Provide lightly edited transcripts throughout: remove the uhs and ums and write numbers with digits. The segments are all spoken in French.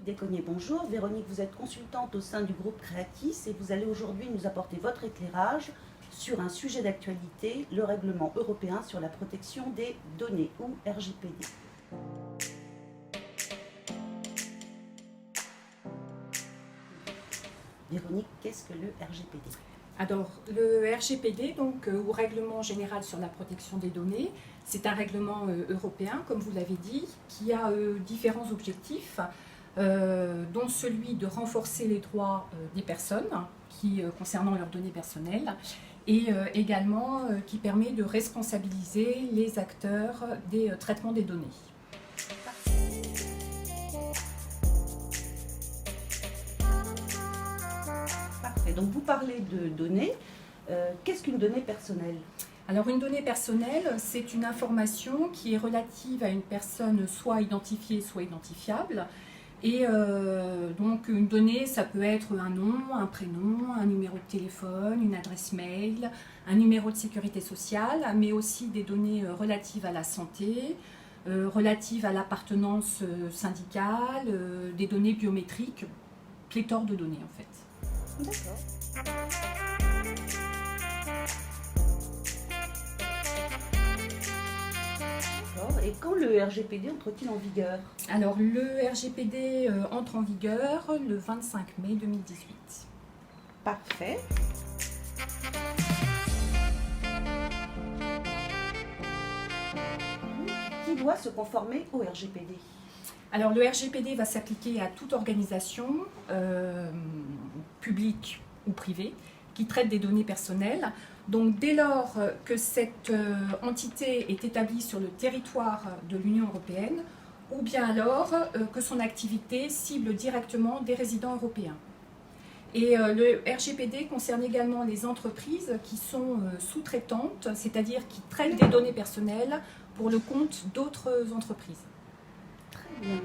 Descogniers, bonjour. Véronique, vous êtes consultante au sein du groupe Creatis et vous allez aujourd'hui nous apporter votre éclairage sur un sujet d'actualité, le règlement européen sur la protection des données, ou RGPD. Véronique, qu'est-ce que le RGPD ? Alors, le RGPD, donc, ou Règlement général sur la protection des données, c'est un règlement européen, comme vous l'avez dit, qui a différents objectifs, dont celui de renforcer les droits des personnes concernant leurs données personnelles, et également qui permet de responsabiliser les acteurs des traitements des données. Parfait. Donc vous parlez de données. Qu'est-ce qu'une donnée personnelle ? Alors une donnée personnelle, c'est une information qui est relative à une personne soit identifiée, soit identifiable. Et donc une donnée, ça peut être un nom, un prénom, un numéro de téléphone, une adresse mail, un numéro de sécurité sociale, mais aussi des données relatives à la santé, relatives à l'appartenance syndicale, des données biométriques, pléthore de données en fait. D'accord. Et quand le RGPD entre-t-il en vigueur ? Alors le RGPD entre en vigueur le 25 mai 2018. Parfait. Qui doit se conformer au RGPD ? Alors le RGPD va s'appliquer à toute organisation, publique ou privée, qui traite des données personnelles. Donc dès lors que cette entité est établie sur le territoire de l'Union européenne, ou bien alors que son activité cible directement des résidents européens. Et le RGPD concerne également les entreprises qui sont sous-traitantes, c'est-à-dire qui traitent des données personnelles pour le compte d'autres entreprises. Très bien.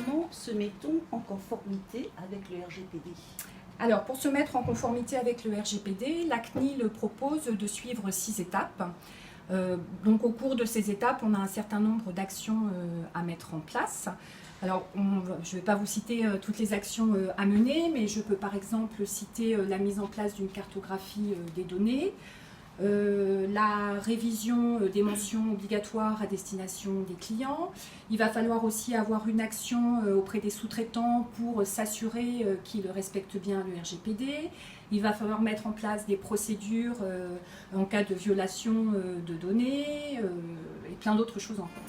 Comment se met-on en conformité avec le RGPD ? Alors, pour se mettre en conformité avec le RGPD, la CNIL propose de suivre 6 étapes. Donc, au cours de ces étapes, on a un certain nombre d'actions à mettre en place. Alors, je ne vais pas vous citer toutes les actions à mener, mais je peux par exemple citer la mise en place d'une cartographie des données, la révision des mentions obligatoires à destination des clients. Il va falloir aussi avoir une action auprès des sous-traitants pour s'assurer qu'ils respectent bien le RGPD. Il va falloir mettre en place des procédures en cas de violation de données et plein d'autres choses encore.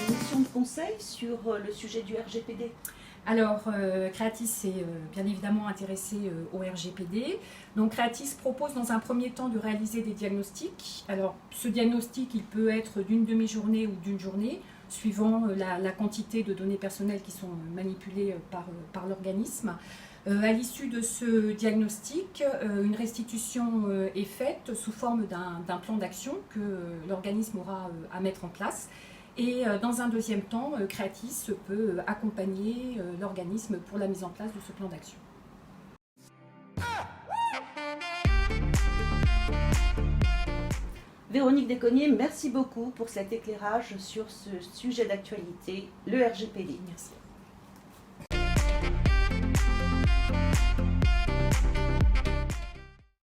Une mission de conseil sur le sujet du RGPD ? Alors, Creatis est bien évidemment intéressé au RGPD. Donc, Creatis propose dans un premier temps de réaliser des diagnostics. Alors, ce diagnostic, il peut être d'une demi-journée ou d'une journée, suivant la quantité de données personnelles qui sont manipulées par l'organisme. À l'issue de ce diagnostic, une restitution est faite sous forme d'un plan d'action que l'organisme aura à mettre en place. Et dans un deuxième temps, Creatis peut accompagner l'organisme pour la mise en place de ce plan d'action. Véronique Descogniers, merci beaucoup pour cet éclairage sur ce sujet d'actualité, le RGPD. Merci.